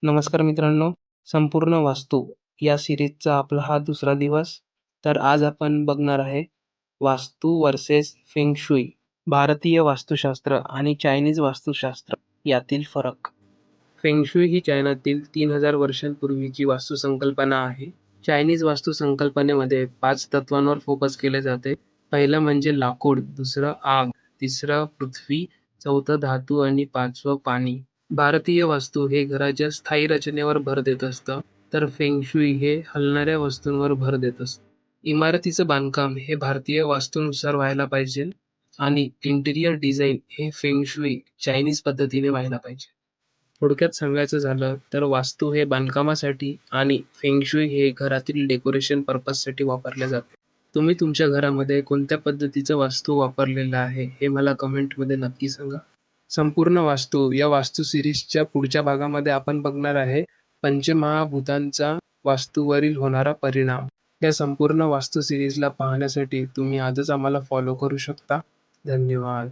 नमस्कार मित्रांनो, संपूर्ण वास्तू या सिरीजचा आपला हा दुसरा दिवस. तर आज आपण बघणार आहे वास्तू वर्सेस फेंग शुई. भारतीय वास्तुशास्त्र आणि चायनीज वास्तुशास्त्र यातील फरक. फेंग शुई ही चायनातील 3000 वर्षांपूर्वीची वास्तुसंकल्पना आहे. चायनीज वास्तुसंकल्पनेमध्ये 5 तत्वांवर फोकस केले जाते. पहिलं म्हणजे लाकूड, दुसरं आग, तिसरं पृथ्वी, चौथं धातू आणि पाचवं पाणी. भारतीय वास्तू हे घराच्या स्थायी रचनेवर भर देत असतं, तर फेंग शुई हे हलणाऱ्या वस्तूंवर भर देत असतं. इमारतीचं बांधकाम हे भारतीय वास्तूनुसार व्हायला पाहिजे आणि इंटिरियर डिझाईन हे फेंग शुई चायनीज पद्धतीने व्हायला पाहिजे. थोडक्यात सांगायचं झालं तर वास्तू हे बांधकामासाठी आणि फेंग शुई हे घरातील डेकोरेशन पर्पजसाठी वापरले जाते. तुम्ही तुमच्या घरामध्ये कोणत्या पद्धतीचं वास्तू वापरलेलं आहे हे मला कमेंटमध्ये नक्की सांगा. संपूर्ण वास्तू या वास्तू सिरीजच्या पुढच्या भागामध्ये आपण बघणार आहे पंचमहाभूतांचा वास्तूवरील होणारा परिणाम. या संपूर्ण वास्तू सिरीजला पाहण्यासाठी तुम्ही आजच आम्हाला फॉलो करू शकता. धन्यवाद.